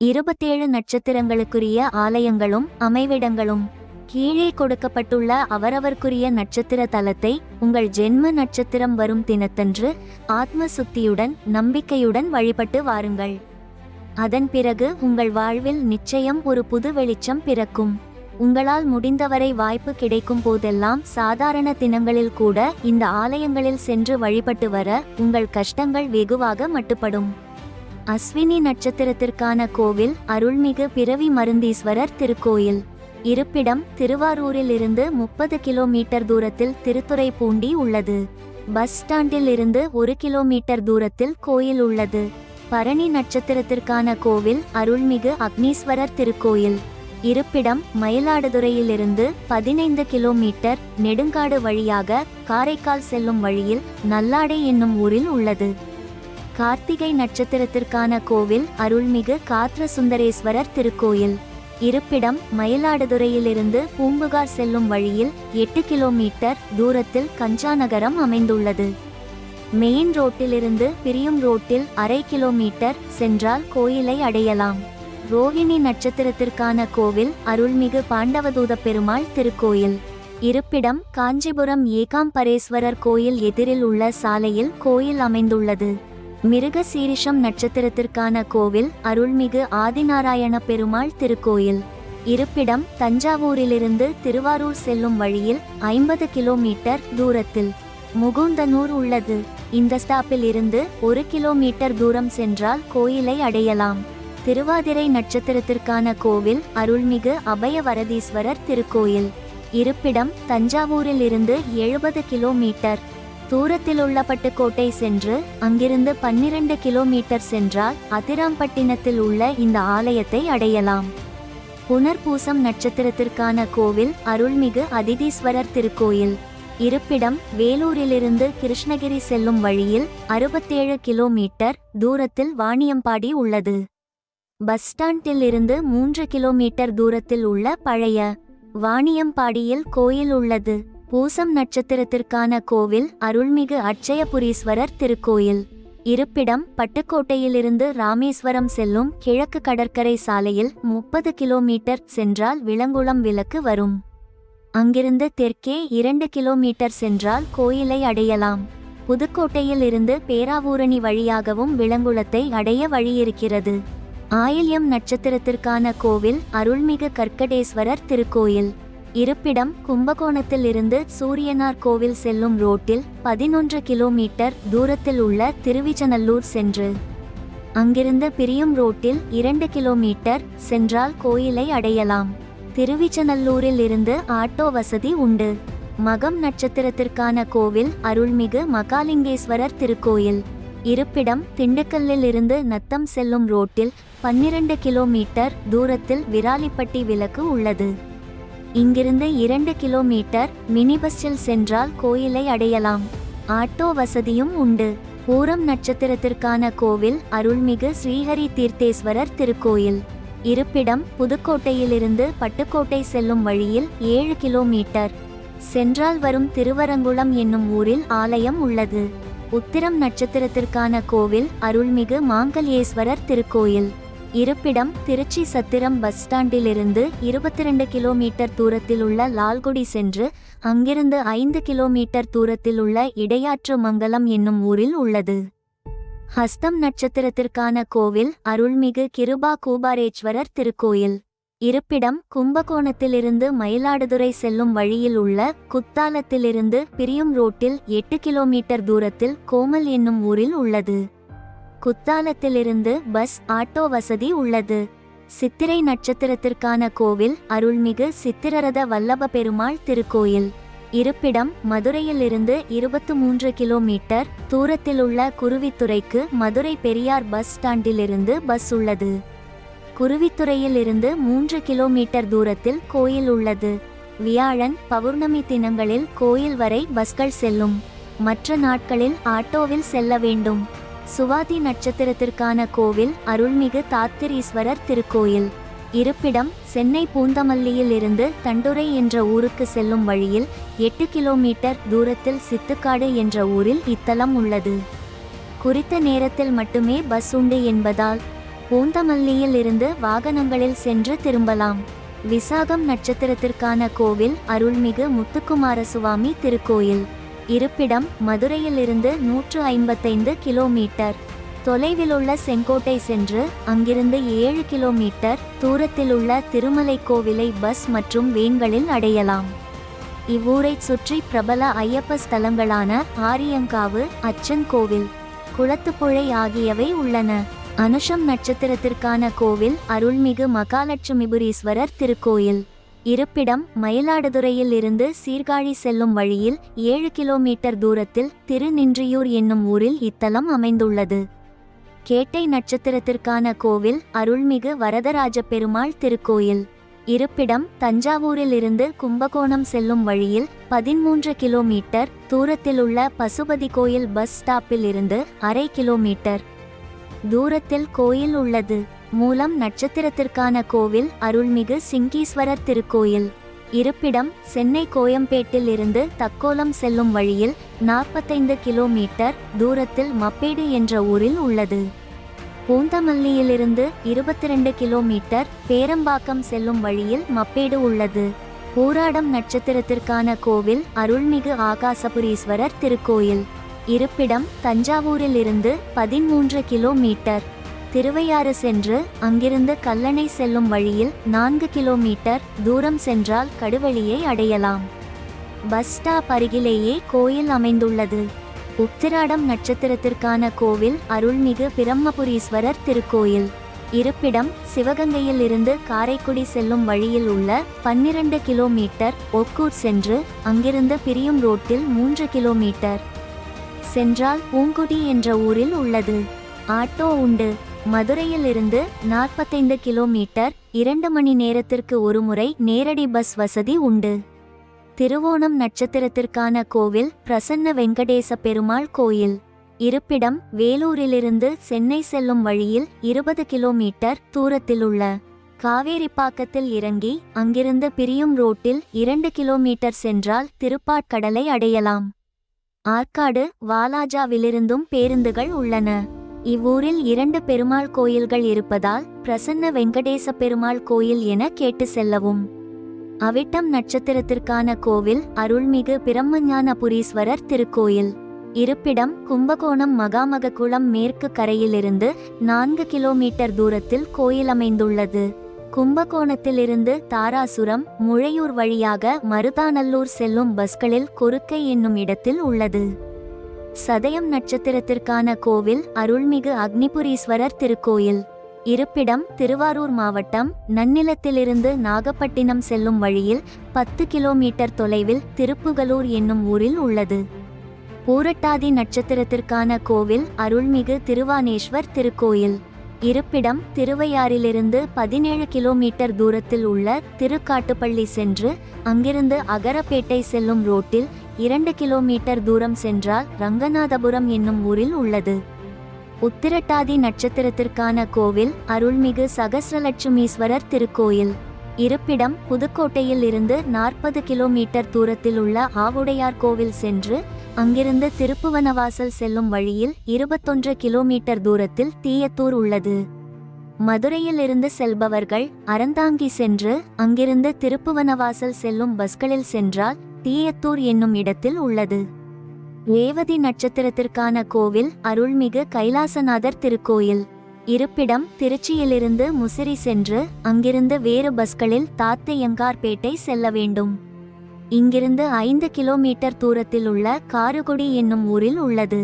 27 நட்சத்திரங்களுக்குரிய ஆலயங்களும் அமைவிடங்களும். கீழே கொடுக்கப்பட்டுள்ள அவரவர்க்குரிய நட்சத்திர தலத்தை உங்கள் ஜென்ம நட்சத்திரம் வரும் தினத்தன்று ஆத்ம சுத்தியுடன் நம்பிக்கையுடன் வழிபட்டு வாருங்கள். அதன் பிறகு உங்கள் வாழ்வில் நிச்சயம் ஒரு புது வெளிச்சம் பிறக்கும். உங்களால் முடிந்தவரை வாய்ப்பு கிடைக்கும் போதெல்லாம் சாதாரண தினங்களில் கூட இந்த ஆலயங்களில் சென்று வழிபட்டு வர உங்கள் கஷ்டங்கள் வெகுவாக மட்டுப்படும். அஸ்வினி நட்சத்திரத்திற்கான கோவில் அருள்மிகு பிறவி மருந்தீஸ்வரர் திருக்கோயில். இருப்பிடம் திருவாரூரில் இருந்து 30 கிலோமீட்டர் தூரத்தில் திருத்துறைப்பூண்டி உள்ளது. பஸ் ஸ்டாண்டில் இருந்து 1 கிலோமீட்டர் தூரத்தில் கோயில் உள்ளது. பரணி நட்சத்திரத்திற்கான கோவில் அருள்மிகு அக்னீஸ்வரர் திருக்கோயில். இருப்பிடம் மயிலாடுதுறையிலிருந்து 15 கிலோமீட்டர் நெடுங்காடு வழியாக காரைக்கால் செல்லும் வழியில் நல்லாடை என்னும் ஊரில் உள்ளது. கார்த்திகை நட்சத்திரத்திற்கான கோவில் அருள்மிகு காத்ர சுந்தரேஸ்வரர் திருக்கோயில். இருப்பிடம் மயிலாடுதுறையிலிருந்து பூம்புகார் செல்லும் வழியில் 8 கிலோமீட்டர் தூரத்தில் கஞ்சாநகரம் அமைந்துள்ளது. மெயின் ரோட்டிலிருந்து பிரியும் ரோட்டில் அரை கிலோமீட்டர் சென்றால் கோயிலை அடையலாம். ரோஹிணி நட்சத்திரத்திற்கான கோவில் அருள்மிகு பாண்டவதூத பெருமாள் திருக்கோயில். இருப்பிடம் காஞ்சிபுரம் ஏகாம்பரேஸ்வரர் கோயில் எதிரில் உள்ள சாலையில் கோயில் அமைந்துள்ளது. மிருக சீரிஷம் நட்சத்திரத்திற்கான கோவில் அருள்மிகு ஆதிநாராயண பெருமாள் திருக்கோயில். இருப்பிடம் தஞ்சாவூரிலிருந்து திருவாரூர் செல்லும் வழியில் 50 கிலோமீட்டர் தூரத்தில் முகுந்தனூர் உள்ளது. இந்த ஸ்டாப்பில் இருந்து 1 கிலோமீட்டர் தூரம் சென்றால் கோயிலை அடையலாம். திருவாதிரை நட்சத்திரத்திற்கான கோவில் அருள்மிகு அபயவரதீஸ்வரர் திருக்கோயில். இருப்பிடம் தஞ்சாவூரில் இருந்து 70 கிலோமீட்டர் தூரத்திலுள்ள பட்டுக்கோட்டை சென்று அங்கிருந்து 12 கிலோமீட்டர் சென்றால் அதிராம்பட்டினத்தில் உள்ள இந்த ஆலயத்தை அடையலாம். புனர்பூசம் நட்சத்திரத்திற்கான கோவில் அருள்மிகு அதிதீஸ்வரர் திருக்கோயில். இருப்பிடம் வேலூரிலிருந்து கிருஷ்ணகிரி செல்லும் வழியில் 67 கிலோமீட்டர் தூரத்தில் வாணியம்பாடி உள்ளது. பஸ் ஸ்டாண்டில் இருந்து 3 கிலோமீட்டர் தூரத்தில் உள்ள பழைய வாணியம்பாடியில் கோயில் உள்ளது. பூசம் நட்சத்திரத்திற்கான கோவில் அருள்மிகு அட்சயபுரீஸ்வரர் திருக்கோயில். இருப்பிடம் பட்டுக்கோட்டையிலிருந்து ராமேஸ்வரம் செல்லும் கிழக்கு கடற்கரை சாலையில் 30 கிலோமீட்டர் சென்றால் விலங்குளம் விலக்கு வரும். அங்கிருந்து தெற்கே 2 கிலோமீட்டர் சென்றால் கோயிலை அடையலாம். புதுக்கோட்டையில் இருந்து பேராவூரணி வழியாகவும் விலங்குளத்தை அடைய வழியிருக்கிறது. ஆயில்யம் நட்சத்திரத்திற்கான கோவில் அருள்மிகு கற்கடேஸ்வரர் திருக்கோயில். இருப்பிடம் கும்பகோணத்தில் இருந்து சூரியனார் கோவில் செல்லும் ரோட்டில் 11 கிலோமீட்டர் தூரத்தில் உள்ள திருவிச்சநல்லூர் சென்று அங்கிருந்து பிரியும் ரோட்டில் 2 கிலோமீட்டர் சென்றால் கோயிலை அடையலாம். திருவிச்சநல்லூரில் இருந்து ஆட்டோ வசதி உண்டு. மகம் நட்சத்திரத்திற்கான கோவில் அருள்மிகு மகாலிங்கேஸ்வரர் திருக்கோயில். இருப்பிடம் திண்டுக்கல்லில் இருந்து நத்தம் செல்லும் ரோட்டில் 12 கிலோமீட்டர் தூரத்தில் விராலிப்பட்டி விலக்கு உள்ளது. இங்கிருந்து 2 கிலோமீட்டர் மினி பஸ்ஸில் சென்றால் கோயிலை அடையலாம். ஆட்டோ வசதியும் உண்டு. பூரம் நட்சத்திரத்திற்கான கோவில் அருள்மிகு ஸ்ரீஹரி தீர்த்தேஸ்வரர் திருக்கோயில். இருப்பிடம் புதுக்கோட்டையிலிருந்து பட்டுக்கோட்டை செல்லும் வழியில் 7 கிலோமீட்டர் சென்றால் வரும் திருவரங்குளம் என்னும் ஊரில் ஆலயம் உள்ளது. உத்திரம் நட்சத்திரத்திற்கான கோவில் அருள்மிகு மாங்கல்யேஸ்வரர் திருக்கோயில். இருப்பிடம் திருச்சி சத்திரம் பஸ் ஸ்டாண்டிலிருந்து 22 கிலோமீட்டர் தூரத்தில் உள்ள லால்குடி சென்று அங்கிருந்து 5 கிலோமீட்டர் தூரத்தில் உள்ள இடையாற்று மங்கலம் என்னும் ஊரில் உள்ளது. ஹஸ்தம் நட்சத்திரத்திற்கான கோவில் அருள்மிகு கிருபா கூபாரேஸ்வரர் திருக்கோயில். இருப்பிடம் கும்பகோணத்திலிருந்து மயிலாடுதுறை செல்லும் வழியில் உள்ள குத்தாலத்திலிருந்து பிரியும் ரோட்டில் 8 கிலோமீட்டர் தூரத்தில் கோமல் என்னும் ஊரில் உள்ளது. குத்தாலத்திலிருந்து பஸ் ஆட்டோ வசதி உள்ளது. சித்திரை நட்சத்திரத்திற்கான கோவில் அருள்மிகு சித்திரரத வல்லப பெருமாள் திருக்கோயில். இருப்பிடம் மதுரையிலிருந்து 23 கிலோமீட்டர் தூரத்தில் உள்ள குருவித்துறைக்கு மதுரை பெரியார் பஸ் ஸ்டாண்டிலிருந்து பஸ் உள்ளது. குருவித்துறையில் இருந்து 3 கிலோமீட்டர் தூரத்தில் கோயில் உள்ளது. வியாழன் பௌர்ணமி தினங்களில் கோயில் வரை பஸ்கள் செல்லும். மற்ற நாட்களில் ஆட்டோவில் செல்ல வேண்டும். சுவாதி நட்சத்திரத்திற்கான கோவில் அருள்மிகு தாத்திரீஸ்வரர் திருக்கோயில். இருப்பிடம் சென்னை பூந்தமல்லியில் இருந்து தண்டுரை என்ற ஊருக்கு செல்லும் வழியில் 8 கிலோமீட்டர் தூரத்தில் சித்துக்காடு என்ற ஊரில் இத்தலம் உள்ளது. குறித்த நேரத்தில் மட்டுமே பஸ் உண்டு என்பதால் பூந்தமல்லியில் இருந்து வாகனங்களில் சென்று திரும்பலாம். விசாகம் நட்சத்திரத்திற்கான கோவில் அருள்மிகு முத்துக்குமாரசுவாமி திருக்கோயில். இருப்பிடம் மதுரையிலிருந்து 155 கிலோமீட்டர் தொலைவிலுள்ள செங்கோட்டை சென்று அங்கிருந்து 7 கிலோமீட்டர் தூரத்திலுள்ள திருமலை கோவிலை பஸ் மற்றும் வேன்களில் அடையலாம். இவ்வூரைச் சுற்றி பிரபல ஐயப்ப ஸ்தலங்களான ஆரியங்காவு, அச்சன் கோவில், குளத்துப்புழை ஆகியவை உள்ளன. அனுஷம் நட்சத்திரத்திற்கான கோவில் அருள்மிகு மகாலட்சுமிபுரீஸ்வரர் திருக்கோயில். இருப்பிடம் மயிலாடுதுறையில் இருந்து சீர்காழி செல்லும் வழியில் 7 கிலோமீட்டர் தூரத்தில் திருநின்றியூர் என்னும் ஊரில் இத்தலம் அமைந்துள்ளது. கேட்டை நட்சத்திரத்திற்கான கோவில் அருள்மிகு வரதராஜ பெருமாள் திருக்கோயில். இருப்பிடம் தஞ்சாவூரில் இருந்து கும்பகோணம் செல்லும் வழியில் 13 கிலோமீட்டர் தூரத்திலுள்ள பசுபதி கோயில் பஸ் ஸ்டாப்பில் இருந்து அரை கிலோமீட்டர் தூரத்தில் கோயில் உள்ளது. மூலம் நட்சத்திரத்திற்கான கோவில் அருள்மிகு சிங்கீஸ்வரர் திருக்கோயில். இருப்பிடம் சென்னை கோயம்பேட்டில் இருந்து தக்கோலம் செல்லும் வழியில் 45 கிலோமீட்டர் தூரத்தில் மப்பேடு என்ற ஊரில் உள்ளது. பூந்தமல்லியிலிருந்து 22 கிலோமீட்டர் பேரம்பாக்கம் செல்லும் வழியில் மப்பேடு உள்ளது. பூராடம் நட்சத்திரத்திற்கான கோவில் அருள்மிகு ஆகாசபுரீஸ்வரர் திருக்கோயில். இருப்பிடம் தஞ்சாவூரில் இருந்து 13 கிலோமீட்டர் திருவையாறு சென்று அங்கிருந்து கல்லணை செல்லும் வழியில் 4 கிலோமீட்டர் தூரம் சென்றால் கடுவெளியை அடையலாம். பஸ் ஸ்டாப் அருகிலேயே கோயில் அமைந்துள்ளது. உத்திராடம் நட்சத்திரத்திற்கான கோவில் அருள்மிகு பிரம்மபுரீஸ்வரர் திருக்கோயில். இருப்பிடம் சிவகங்கையில் இருந்து காரைக்குடி செல்லும் வழியில் உள்ள 12 கிலோமீட்டர் ஒக்கூர் சென்று அங்கிருந்து பிரியும் ரோட்டில் 3 கிலோமீட்டர் சென்றால் பூங்குடி என்ற ஊரில் உள்ளது. ஆட்டோ உண்டு. மதுரையில் இருந்து 45 கிலோமீட்டர் 2 மணி நேரத்திற்கு ஒருமுறை நேரடி பஸ் வசதி உண்டு. திருவோணம் நட்சத்திரத்திற்கான கோவில் பிரசன்ன வெங்கடேச பெருமாள் கோயில். இருப்பிடம் வேலூரிலிருந்து சென்னை செல்லும் வழியில் 20 கிலோமீட்டர் தூரத்திலுள்ள காவேரிப்பாக்கத்தில் இறங்கி அங்கிருந்து பிரியும் ரோட்டில் 2 கிலோமீட்டர் சென்றால் திருப்பாற்கடலை அடையலாம். ஆற்காடு வாலாஜாவிலிருந்தும் பேருந்துகள் உள்ளன. இவ்வூரில் 2 பெருமாள் கோயில்கள் இருப்பதால் பிரசன்ன வெங்கடேச பெருமாள் கோயில் என கேட்டு செல்லவும். அவிட்டம் நட்சத்திரத்திற்கான கோவில் அருள்மிகு பிரம்மஞானபுரீஸ்வரர் திருக்கோயில். இருப்பிடம் கும்பகோணம் மகாமககுளம் மேற்கு கரையிலிருந்து 4 கிலோமீட்டர் தூரத்தில் கோயில் அமைந்துள்ளது. கும்பகோணத்திலிருந்து தாராசுரம், முழையூர் வழியாக மருதாநல்லூர் செல்லும் பஸ்களில் கொருக்கை என்னும் இடத்தில் உள்ளது. சதயம் நட்சத்திரத்திற்கான கோவில் அருள்மிகு அக்னிபுரீஸ்வரர் திருக்கோயில். இருப்பிடம் திருவாரூர் மாவட்டம் நன்னிலத்திலிருந்து நாகப்பட்டினம் செல்லும் வழியில் 10 கிலோமீட்டர் தொலைவில் திருப்புகலூர் என்னும் ஊரில் உள்ளது. பூரட்டாதி நட்சத்திரத்திற்கான கோவில் அருள்மிகு திருவானேஸ்வர் திருக்கோயில். இருப்பிடம் திருவையாறிலிருந்து 17 கிலோமீட்டர் தூரத்தில் உள்ள திருக்காட்டுப்பள்ளி சென்று அங்கிருந்து அகரப்பேட்டை செல்லும் ரோட்டில் 2 கிலோமீட்டர் தூரம் சென்றால் ரங்கநாதபுரம் என்னும் ஊரில் உள்ளது. உத்திரட்டாதி நட்சத்திரத்திற்கான கோவில் அருள்மிகு சகஸ்ரலட்சுமீஸ்வரர் திருக்கோயில். இருப்பிடம் புதுக்கோட்டையில் இருந்து 40 கிலோமீட்டர் தூரத்தில் உள்ள ஆவுடையார் கோவில் சென்று அங்கிருந்து திருப்புவனவாசல் செல்லும் வழியில் 21 கிலோமீட்டர் தூரத்தில் தீயத்தூர் உள்ளது. மதுரையில் இருந்து செல்பவர்கள் அறந்தாங்கி சென்று அங்கிருந்து திருப்புவனவாசல் செல்லும் பஸ்களில் சென்றால் தீயத்தூர் என்னும் இடத்தில் உள்ளது. ரேவதி நட்சத்திரத்திற்கான கோவில் அருள்மிகு கைலாசநாதர் திருக்கோயில். இருப்பிடம் திருச்சியிலிருந்து முசிறி சென்று அங்கிருந்து வேறு பஸ்களில் தாத்தையங்கார்பேட்டை செல்ல வேண்டும். இங்கிருந்து 5 கிலோமீட்டர் தூரத்தில் உள்ள காருகுடி என்னும் ஊரில் உள்ளது.